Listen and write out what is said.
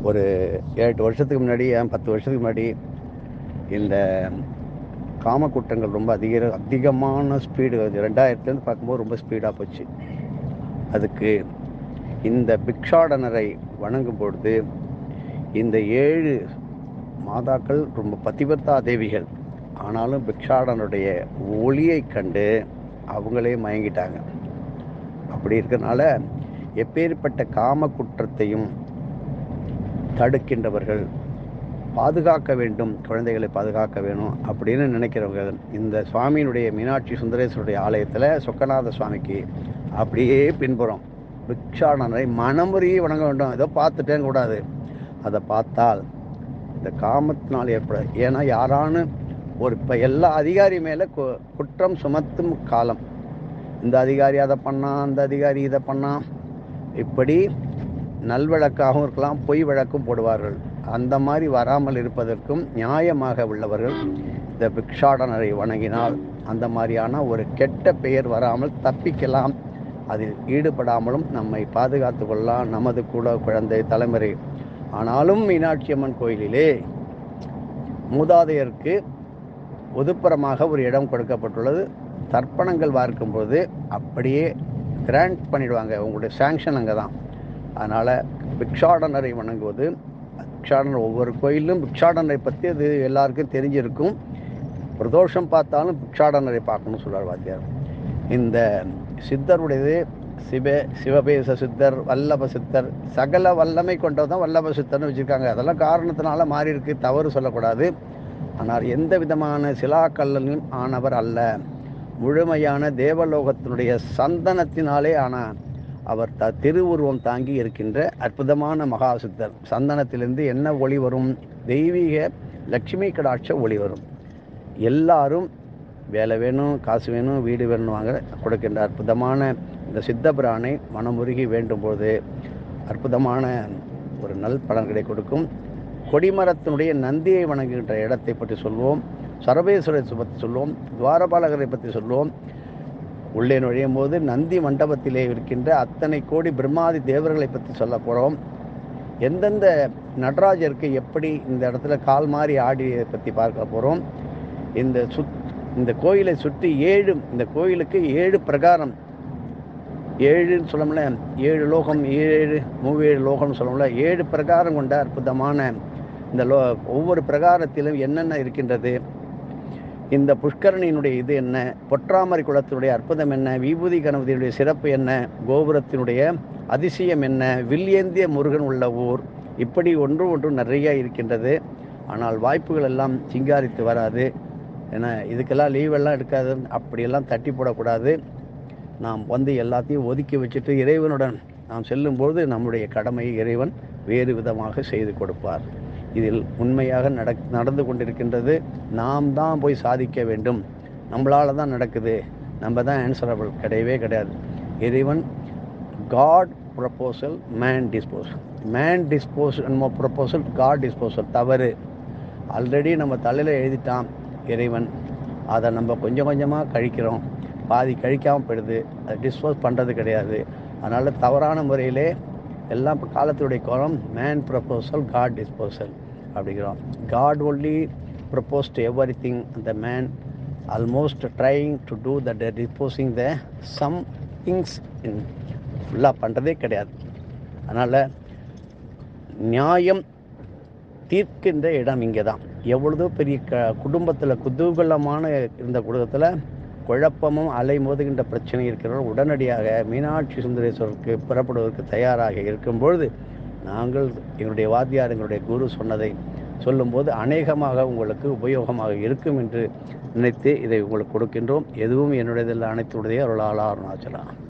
ஒரு 8 வருஷத்துக்கு முன்னாடி, 10 வருஷத்துக்கு முன்னாடி இந்த காம குற்றங்கள் ரொம்ப அதிகமான ஸ்பீடு 2000லேருந்து பார்க்கும்போது ரொம்ப ஸ்பீடாக போச்சு. அதுக்கு இந்த பிக்ஷாடனரை வணங்கும் பொழுது இந்த 7 மாதாக்கள் ரொம்ப பதிவர்த்தா தேவிகள். ஆனாலும் பிக்ஷாடனுடைய ஒளியை கண்டு அவங்களே மயங்கிட்டாங்க. அப்படி இருக்கிறனால எப்பேற்பட்ட காம குற்றத்தையும் தடுக்கின்றவர்கள், பாதுகாக்க வேண்டும், குழந்தைகளை பாதுகாக்க வேணும் அப்படின்னு நினைக்கிறவர்கள் இந்த சுவாமியினுடைய மீனாட்சி சுந்தரேஸ்வருடைய ஆலயத்தில் சொக்கநாத சுவாமிக்கு அப்படியே பின்புறம் பிக்ஷாடனரை மனமுறையே வணங்க வேண்டும். ஏதோ பார்த்துட்டேன் கூடாது. அதை பார்த்தால் இந்த காமத்தினால் ஏற்படாது. ஏன்னா யாரானு இப்போ எல்லா அதிகாரி மேலே குற்றம் சுமத்தும் காலம். இந்த அதிகாரி அதை பண்ணான், அந்த அதிகாரி இதை பண்ணான், இப்படி நல்வழக்காகவும் இருக்கலாம், பொய் வழக்கும் போடுவார்கள். அந்த மாதிரி வராமல் இருப்பதற்கும் நியாயமாக உள்ளவர்கள் இந்த பிக்ஷாடனரை வணங்கினால் அந்த மாதிரியான ஒரு கெட்ட பெயர் வராமல் தப்பிக்கலாம். அதில் ஈடுபடாமலும் நம்மை பாதுகாத்து கொள்ளலாம், நமது கூட குழந்தை தலைமுறை. ஆனாலும் மீனாட்சி அம்மன் கோயிலிலே மூதாதையருக்கு ஒதுப்புறமாக ஒரு இடம் கொடுக்கப்பட்டுள்ளது. தர்ப்பணங்கள் வார்க்கும்போது அப்படியே கிராண்ட் பண்ணிடுவாங்க, உங்களுடைய சாங்ஷன் அங்கே தான். அதனால் பிக்ஷாடனரை வணங்குவது, பிக்ஷாடனர் ஒவ்வொரு கோயிலும் பிக்ஷாடனரை பற்றி அது எல்லாருக்கும் தெரிஞ்சிருக்கும். பிரதோஷம் பார்த்தாலும் பிக்ஷாடனரை பார்க்கணும்னு சொல்கிறார் வாத்தியார். இந்த சித்தருடையது சிவபேச சித்தர், வல்லப சித்தர், சகல வல்லமை கொண்டதான் வல்லப சித்தர்னு வச்சுருக்காங்க. அதெல்லாம் காரணத்தினால மாறி இருக்கு, தவறு சொல்லக்கூடாது. ஆனால் எந்த விதமான சிலாக்கல்லும் ஆனவர் அல்ல. முழுமையான தேவலோகத்தினுடைய சந்தனத்தினாலே ஆன அவர் திருவுருவம் தாங்கி இருக்கின்ற அற்புதமான மகா சித்தர். சந்தனத்திலிருந்து என்ன ஒளி வரும்? தெய்வீக லட்சுமி கடாட்ச ஒளி வரும். எல்லாரும் வேலை வேணும், காசு வேணும், வீடு வேணும் வாங்க கொடுக்கின்ற அற்புதமான இந்த சித்தபிரானை மனமுருகி வேண்டும்போது அற்புதமான ஒரு நல் பலன்களை கொடுக்கும். கொடிமரத்தினுடைய நந்தியை வணங்குகின்ற இடத்தை பற்றி சொல்வோம், சரபேஸ்வரரை பற்றி சொல்வோம், துவாரபாலகரை பற்றி சொல்வோம். உள்ளே நுழையும் போது நந்தி மண்டபத்திலே இருக்கின்ற அத்தனை கோடி பிரம்மாதி தேவர்களை பற்றி சொல்ல போகிறோம். எந்தெந்த நடராஜருக்கு எப்படி இந்த இடத்துல கால் மாறி ஆடியை பற்றி பார்க்க போகிறோம். இந்த கோயிலை சுற்றி இந்த கோயிலுக்கு 7 பிரகாரம், 7ன்னு சொல்லமுல 7 லோகம், 7 லோகம்னு சொல்லமுல 7 பிரகாரம் கொண்ட அற்புதமான இந்த ஒவ்வொரு பிரகாரத்திலும் என்னென்ன இருக்கின்றது, இந்த புஷ்கரணியினுடைய இது என்ன, பொற்றாமரை குளத்தினுடைய அற்புதம் என்ன, விபூதி கணபதியுடைய சிறப்பு என்ன, கோபுரத்தினுடைய அதிசயம் என்ன, வில்லேந்திய முருகன் உள்ள ஊர், இப்படி ஒன்று நிறைய இருக்கின்றது. ஆனால் வாய்ப்புகள் எல்லாம் சிங்காரித்து வராது. ஏன்னா இதுக்கெல்லாம் லீவெல்லாம் எடுக்காது, அப்படியெல்லாம் தட்டி போடக்கூடாது. நாம் எல்லாத்தையும் ஒதுக்கி வச்சுட்டு இறைவனுடன் நாம் செல்லும்போது நம்முடைய கடமையை இறைவன் வேறு விதமாக செய்து கொடுப்பார். இதில் உண்மையாக நடந்து கொண்டிருக்கின்றது. நாம் தான் போய் சாதிக்க வேண்டும், நம்மளால தான் நடக்குது, நம்ம தான் ஆன்சரபிள் கிடையவே கிடையாது. இறைவன் God proposal, man disposal. Man disposal proposal, God disposal தவறு. ஆல்ரெடி நம்ம தலையில் எழுதிட்டான் இறைவன். அதை நம்ம கொஞ்சம் கொஞ்சமாக கழிக்கிறோம், பாதி கழிக்காமல் போயிடுது, அதை டிஸ்போஸ் பண்ணுறது கிடையாது. அதனால் தவறான முறையிலே எல்லாம் இப்போ காலத்துடைய கோலம், மேன் ப்ரப்போசல், காட் டிஸ்போசல் அப்படிங்கிறோம். God only propose to everything, அந்த man almost trying to do that disposing the some things in ஃபுல்லாக பண்ணுறதே கிடையாது. அதனால் நியாயம் தீர்க்கின்ற இடம் இங்கே தான். எவ்வளதோ பெரிய குடும்பத்தில் குதூகலமான இருந்த குடும்பத்தில் குழப்பமும் அலை மோதுகின்ற பிரச்சனை இருக்கிறவர்கள் உடனடியாக மீனாட்சி சுந்தரேஸ்வரருக்கு புறப்படுவதற்கு தயாராக இருக்கும்பொழுது நாங்கள் எங்களுடைய வாத்தியார், எங்களுடைய குரு சொன்னதை சொல்லும்போது அநேகமாக உங்களுக்கு உபயோகமாக இருக்கும் என்று நினைத்து இதை உங்களுக்கு கொடுக்கின்றோம். எதுவும் என்னுடையதில் அனைத்துடைய அருளாளா அருணாச்சலா.